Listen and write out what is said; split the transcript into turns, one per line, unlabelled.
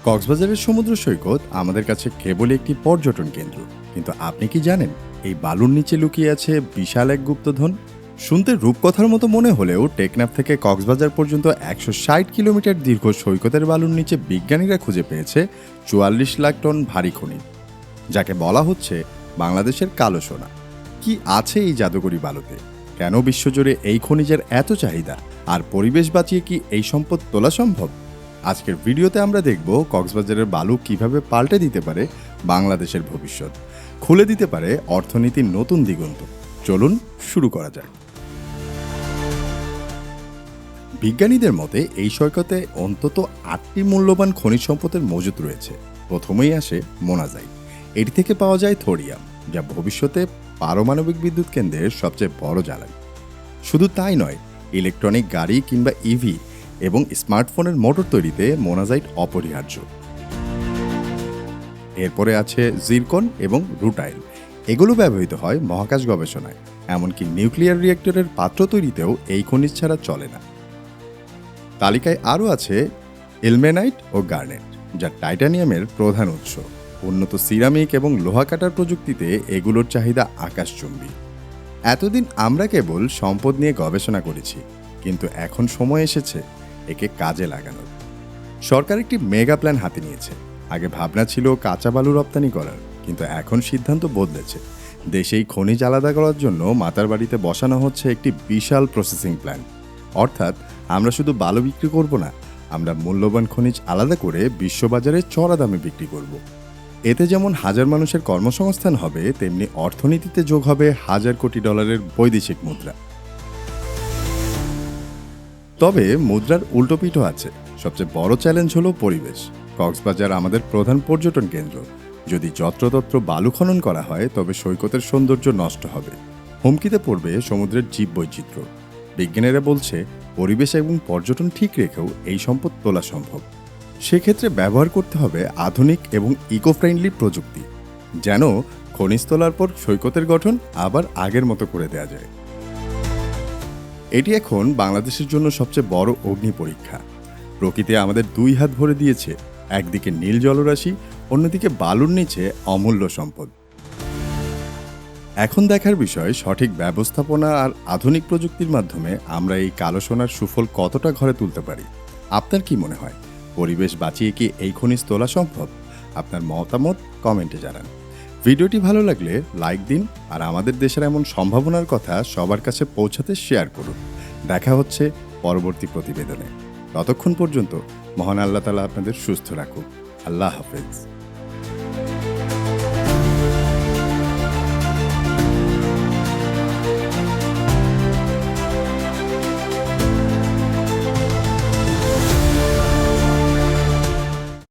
কক্সবাজারের সমুদ্র সৈকত আমাদের কাছে কেবল একটি পর্যটন কেন্দ্র, কিন্তু আপনি কি জানেন এই বালুর নিচে লুকিয়ে আছে বিশাল এক গুপ্তধন? শুনতে রূপকথার মতো মনে হলেও টেকনাফ থেকে কক্সবাজার পর্যন্ত 160 কিলোমিটার দীর্ঘ সৈকতের বালুর নিচে বিজ্ঞানীরা খুঁজে পেয়েছে 44 লাখ টন ভারী খনি, যাকে বলা হচ্ছে বাংলাদেশের কালো সোনা। কি আছে এই জাদুকরি বালুতে? কেন বিশ্বজুড়ে এই খনিজের এত চাহিদা? আর পরিবেশ বাঁচিয়ে কি এই সম্পদ তোলা সম্ভব? আজকের ভিডিওতে আমরা দেখব কক্সবাজারের বালু কিভাবে পাল্টে দিতে পারে বাংলাদেশের ভবিষ্যৎ, খুলে দিতে পারে অর্থনীতির নতুন দিগন্ত। চলুন শুরু করা যাক। বিজ্ঞানীদের মতে এই সৈকতে অন্তত 8টি মূল্যবান খনিজ সম্পদের মজুত রয়েছে। প্রথমেই আসে মোনাজাইট। এটি থেকে পাওয়া যায় থোরিয়াম, যা ভবিষ্যতে পারমাণবিক বিদ্যুৎ কেন্দ্রের সবচেয়ে বড় জ্বালানি। শুধু তাই নয়, ইলেকট্রনিক গাড়ি কিংবা ইভি এবং স্মার্টফোনের মোটর তৈরিতে মোনাজাইট অপরিহার্য। এরপরে আছে জিরকন এবং রুটাইল। এগুলো ব্যবহৃত হয় মহাকাশ গবেষণায়, এমনকি নিউক্লিয়ার রিয়েক্টরের পাত্র তৈরিতেও এই খনিজ ছাড়া চলে না। তালিকায় আরও আছে ইলমেনাইট ও গার্নেট, যা টাইটানিয়ামের প্রধান উৎস। উন্নত সিরামিক এবং লোহা কাটার প্রযুক্তিতে এগুলোর চাহিদা আকাশচুম্বী। এতদিন আমরা কেবল সম্পদ নিয়ে গবেষণা করেছি, কিন্তু এখন সময় এসেছে একে কাজে লাগানোর। সরকার একটি মেগা প্ল্যান হাতে নিয়েছে। আগে ভাবনা ছিল কাঁচা বালু রপ্তানি করার, কিন্তু এখন সিদ্ধান্ত বদলেছে। দেশেই খনিজ আলাদা করার জন্য মাতারবাড়িতে বসানো হচ্ছে একটি বিশাল প্রসেসিং প্ল্যান্ট। অর্থাৎ আমরা শুধু বালু বিক্রি করব না, আমরা মূল্যবান খনিজ আলাদা করে বিশ্ববাজারে চড়া দামে বিক্রি করব। এতে যেমন হাজার মানুষের কর্মসংস্থান হবে, তেমনি অর্থনীতিতে যোগ হবে হাজার কোটি ডলারের বৈদেশিক মুদ্রা। তবে মুদ্রার উল্টোপিঠও আছে। সবচেয়ে বড় চ্যালেঞ্জ হলো পরিবেশ। কক্সবাজার আমাদের প্রধান পর্যটন কেন্দ্র। যদি যত্রতত্র বালু খনন করা হয়, তবে সৈকতের সৌন্দর্য নষ্ট হবে। হুমকিতে পড়বে সমুদ্রের জীববৈচিত্র্য। বিজ্ঞানীরা বলছে পরিবেশ এবং পর্যটন ঠিক রেখেও এই সম্পদ তোলা সম্ভব। সেক্ষেত্রে ব্যবহার করতে হবে আধুনিক এবং ইকো ফ্রেন্ডলি প্রযুক্তি, যেন খনিজ তোলার পর সৈকতের গঠন আবার আগের মতো করে দেওয়া যায়। এটি এখন বাংলাদেশের জন্য সবচেয়ে বড় অগ্নি পরীক্ষা। প্রকৃতি আমাদের দুই হাত ভরে দিয়েছে, একদিকে নীল জলরাশি, অন্যদিকে বালুর নিচে অমূল্য সম্পদ। এখন দেখার বিষয় সঠিক ব্যবস্থাপনা আর আধুনিক প্রযুক্তির মাধ্যমে আমরা এই কালো সোনার সুফল কতটা ঘরে তুলতে পারি। আপনার কি মনে হয়, পরিবেশ বাঁচিয়ে কি এই খনিজ তোলা সম্ভব? আপনার মতামত কমেন্টে জানান। ভিডিওটি ভালো লাগলে লাইক দিন, আর আমাদের দেশের এমন সম্ভাবনার কথা সবার কাছে পৌঁছাতে শেয়ার করুন। দেখা হচ্ছে পরবর্তী প্রতিবেদনে। ততক্ষণ পর্যন্ত মহান আল্লাহ তাআলা আপনাদের সুস্থ রাখুন। আল্লাহ হাফেজ।